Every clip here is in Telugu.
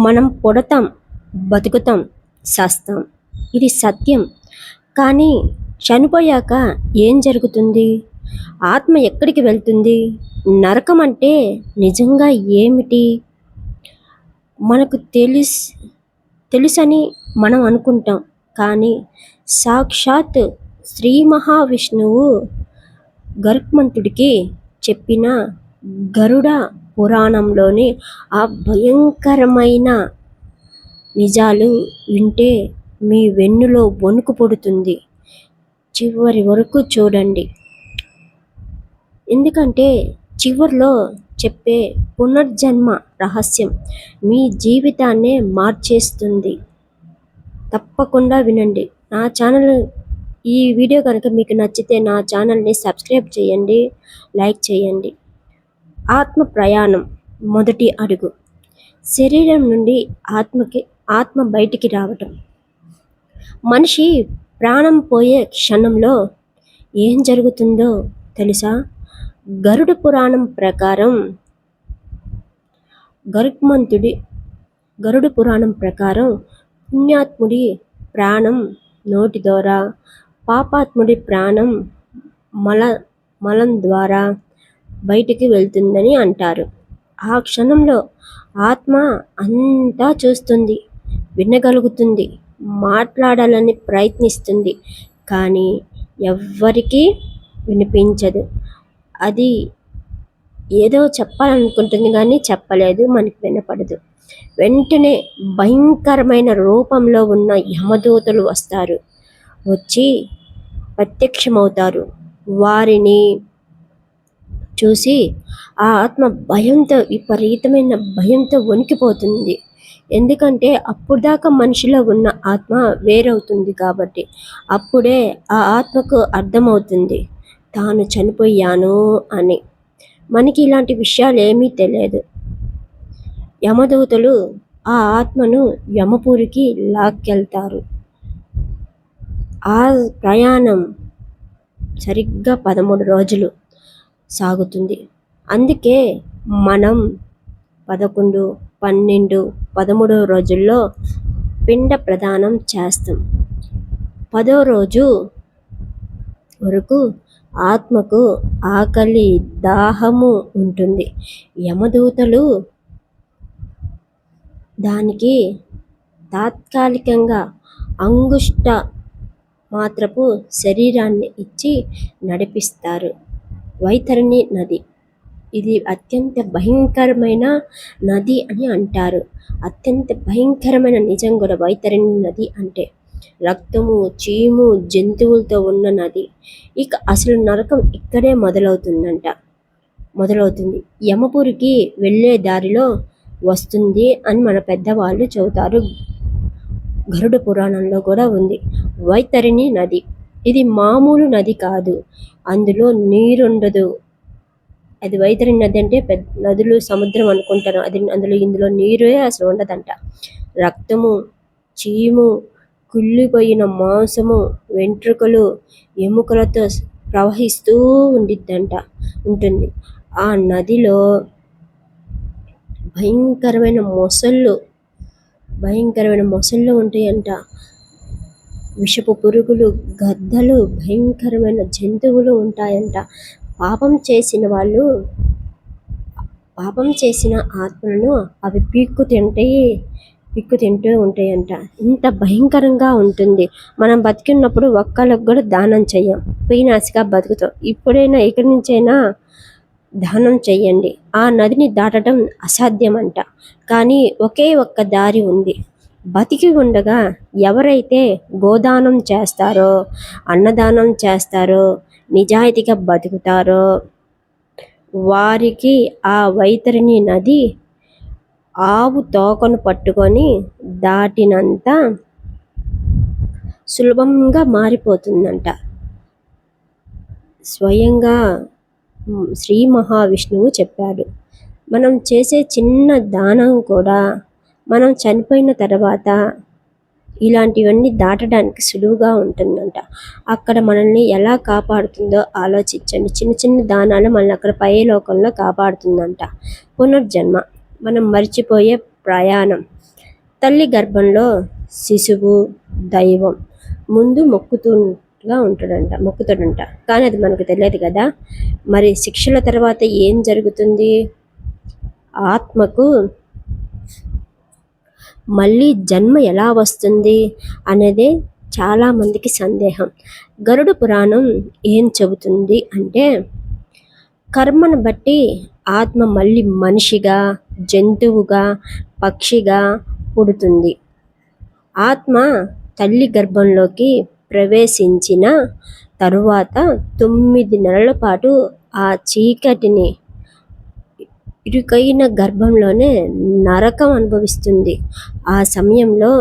మనం పుడతాం, బతుకుతాం, సస్తాం. ఇది సత్యం. కానీ చనిపోయాక ఏం జరుగుతుంది? ఆత్మ ఎక్కడికి వెళ్తుంది? నరకం అంటే నిజంగా ఏమిటి? మనకు తెలుసని మనం అనుకుంటాం. కానీ సాక్షాత్ శ్రీ మహావిష్ణువు గరుత్మంతుడికి చెప్పిన గరుడ పురాణంలోని ఆ భయంకరమైన నిజాలు వింటే మీ వెన్నులో వణుకు పుడుతుంది. చివరి వరకు చూడండి. ఎందుకంటే చివర్లో చెప్పే పునర్జన్మ రహస్యం మీ జీవితాన్నే మార్చేస్తుంది. తప్పకుండా వినండి. నా ఛానల్ ఈ వీడియో కనుక మీకు నచ్చితే నా ఛానల్ని సబ్స్క్రైబ్ చేయండి, లైక్ చేయండి. ఆత్మ ప్రయాణం మొదటి అడుగు. శరీరం నుండి ఆత్మ బయటికి రావటం. మనిషి ప్రాణం పోయే క్షణంలో ఏం జరుగుతుందో తెలుసా? గరుడ పురాణం ప్రకారం గరుడ పురాణం ప్రకారం పుణ్యాత్ముడి ప్రాణం నోటి ద్వారా, పాపాత్ముడి ప్రాణం మలం ద్వారా బయటికి వెళ్తుందని అంటారు. ఆ క్షణంలో ఆత్మ అంతా చూస్తుంది, వినగలుగుతుంది, మాట్లాడాలని ప్రయత్నిస్తుంది. కానీ ఎవ్వరికీ వినిపించదు. అది ఏదో చెప్పాలనుకుంటుంది కానీ చెప్పలేదు, మనకి వినపడదు. వెంటనే భయంకరమైన రూపంలో ఉన్న యమదూతలు వస్తారు. వచ్చి ప్రత్యక్షమవుతారు. వారిని చూసి ఆ ఆత్మ విపరీతమైన భయంతో వణికిపోతుంది. ఎందుకంటే అప్పుడు దాకా మనిషిలో ఉన్న ఆత్మ వేరవుతుంది కాబట్టి. అప్పుడే ఆ ఆత్మకు అర్థమవుతుంది తాను చనిపోయాను అని. మనకి ఇలాంటి విషయాలు ఏమీ తెలియదు. యమదూతలు ఆ ఆత్మను యమపురికి లాక్కెళ్తారు. ఆ ప్రయాణం సరిగ్గా 13 రోజులు సాగుతుంది. అందుకే మనం 11, 12, 13వ రోజుల్లో పిండ ప్రదానం చేస్తాం. 10వ రోజు వరకు ఆత్మకు ఆకలి, దాహము ఉంటుంది. యమదూతలు దానికి తాత్కాలికంగా అంగుష్ట మాత్రపు శరీరాన్ని ఇచ్చి నడిపిస్తారు. వైతరణి నది ఇది అత్యంత భయంకరమైన నది అని అంటారు. అత్యంత భయంకరమైన నిజం కూడా వైతరణి నది అంటే. రక్తము, చీము, జంతువులతో ఉన్న నది. ఇక అసలు నరకం ఇక్కడే మొదలవుతుంది. యమపురికి వెళ్ళే దారిలో వస్తుంది అని మన పెద్దవాళ్ళు చెబుతారు. గరుడ పురాణంలో కూడా ఉంది. వైతరణి నది ఇది మామూలు నది కాదు. అందులో నీరుండదు. అది వైతరణి నది అంటే పెద్ద నదులు, సముద్రం అనుకుంటారు. ఇందులో నీరే అసలు ఉండదంట. రక్తము, చీము, కుళ్ళిపోయిన మాంసము, వెంట్రుకలు, ఎముకలతో ప్రవహిస్తూ ఉంటుంది. ఆ నదిలో భయంకరమైన మొసళ్ళు ఉంటాయంట. విషపు పురుగులు, గద్దలు, భయంకరమైన జంతువులు ఉంటాయంట. పాపం చేసిన ఆత్మలను అవి పీక్కు తింటూ ఉంటాయంట. ఇంత భయంకరంగా ఉంటుంది. మనం బతికినప్పుడు ఒక్కళ్ళకు కూడా దానం చెయ్యం, పీనాసిగా బతుకుతాం. ఇప్పుడైనా ఇక్కడి నుంచైనా దానం చెయ్యండి. ఆ నదిని దాటడం అసాధ్యమంట. కానీ ఒకే ఒక్క దారి ఉంది. బతికి ఉండగా ఎవరైతే గోదానం చేస్తారో, అన్నదానం చేస్తారో, నిజాయితీగా బతుకుతారో వారికి ఆ వైతరణి నది ఆవు తోకను పట్టుకొని దాటినంత సులభంగా మారిపోతుందంట. స్వయంగా శ్రీ మహావిష్ణువు చెప్పాడు. మనం చేసే చిన్న దానం కూడా మనం చనిపోయిన తర్వాత ఇలాంటివన్నీ దాటడానికి సులువుగా ఉంటుందంట. అక్కడ మనల్ని ఎలా కాపాడుతుందో ఆలోచించండి. చిన్న చిన్న దానాలు మనల్ని అక్కడ పై లోకంలో కాపాడుతుందంట. పునర్జన్మ మనం మర్చిపోయే ప్రయాణం. తల్లి గర్భంలో శిశువు దైవం ముందు మొక్కుతాడంట. కానీ అది మనకు తెలియదు కదా. మరి శిక్షల తర్వాత ఏం జరుగుతుంది? ఆత్మకు మళ్ళీ జన్మ ఎలా వస్తుంది అనేదే చాలామందికి సందేహం. గరుడ పురాణం ఏం చెబుతుంది అంటే, కర్మను బట్టి ఆత్మ మళ్ళీ మనిషిగా, జంతువుగా, పక్షిగా పుడుతుంది. ఆత్మ తల్లి గర్భంలోకి ప్రవేశించిన తరువాత 9 నెలల పాటు ఆ చీకటిని ఇరుకైన గర్భంలోనే నరకం అనుభవిస్తుంది. ఆ సమయంలో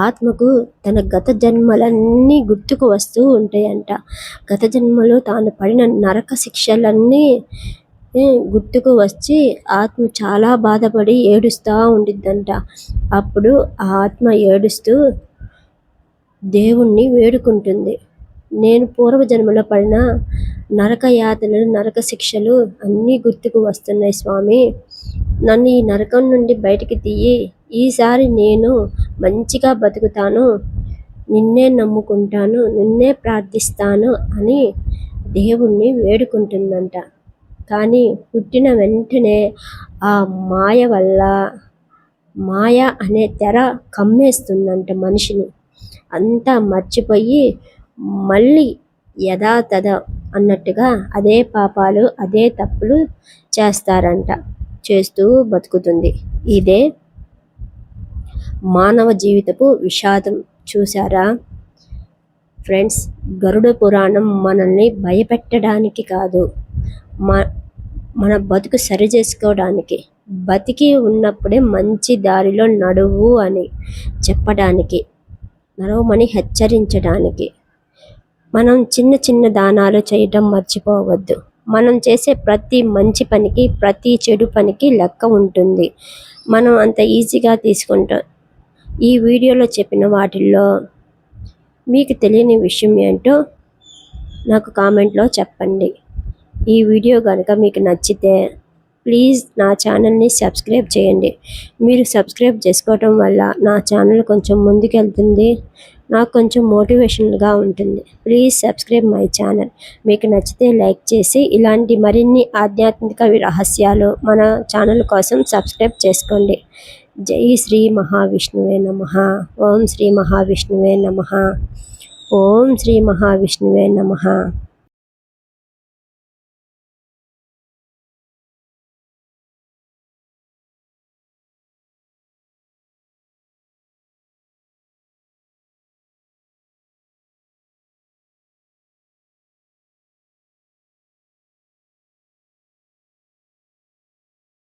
ఆత్మకు తన గత జన్మలన్నీ గుర్తుకు వస్తూ ఉంటాయంట. గత జన్మలో తాను పడిన నరక శిక్షలన్నీ గుర్తుకు వచ్చి ఆత్మ చాలా బాధపడి ఏడుస్తూ ఉండిద్దంట. అప్పుడు ఆ ఆత్మ ఏడుస్తూ దేవుణ్ణి వేడుకుంటుంది, నేను పూర్వజన్మలో పడిన నరక యాతనలు, నరక శిక్షలు అన్నీ గుర్తుకు వస్తున్నాయి స్వామి. నన్ను ఈ నరకం నుండి బయటికి తీయి. ఈసారి నేను మంచిగా బతుకుతాను, నిన్నే నమ్ముకుంటాను, నిన్నే ప్రార్థిస్తాను అని దేవుణ్ణి వేడుకుంటుందంట. కానీ పుట్టిన వెంటనే ఆ మాయ వల్ల మాయ అనే తెర కమ్మేస్తుందంట మనిషిని. అంతా మర్చిపోయి మళ్ళీ యథాతథ అన్నట్టుగా అదే పాపాలు, అదే తప్పులు చేస్తారంట. చేస్తూ బతుకుతుంది. ఇదే మానవ జీవితపు విషాదం. చూసారా ఫ్రెండ్స్, గరుడ పురాణం మనల్ని భయపెట్టడానికి కాదు, మన బతుకు సరి చేసుకోవడానికి, బతికి ఉన్నప్పుడే మంచి దారిలో నడువు అని చెప్పడానికి, నడవమని హెచ్చరించడానికి. మనం చిన్న చిన్న దానాలు చేయటం మర్చిపోవద్దు. మనం చేసే ప్రతి మంచి పనికి, ప్రతి చెడు పనికి లెక్క ఉంటుంది. మనం అంత ఈజీగా తీసుకుంటాం. ఈ వీడియోలో చెప్పిన వాటిల్లో మీకు తెలియని విషయం ఏంటో నాకు కామెంట్లో చెప్పండి. ఈ వీడియో కనుక మీకు నచ్చితే ప్లీజ్ నా ఛానల్ని సబ్స్క్రైబ్ చేయండి. మీరు సబ్స్క్రైబ్ చేసుకోవటం వల్ల నా ఛానల్ కొంచెం ముందుకెళ్తుంది, నాకు కొంచెం మోటివేషన్గా ఉంటుంది. Please subscribe my channel. మీకు నచ్చితే లైక్ చేసి ఇలాంటి మరిన్ని ఆధ్యాత్మిక రహస్యాలు మన ఛానల్ కోసం సబ్స్క్రైబ్ చేసుకోండి. జై శ్రీ మహావిష్ణువే నమః. ఓం శ్రీ మహావిష్ణువే నమః. ఓం శ్రీ మహావిష్ణువే నమః.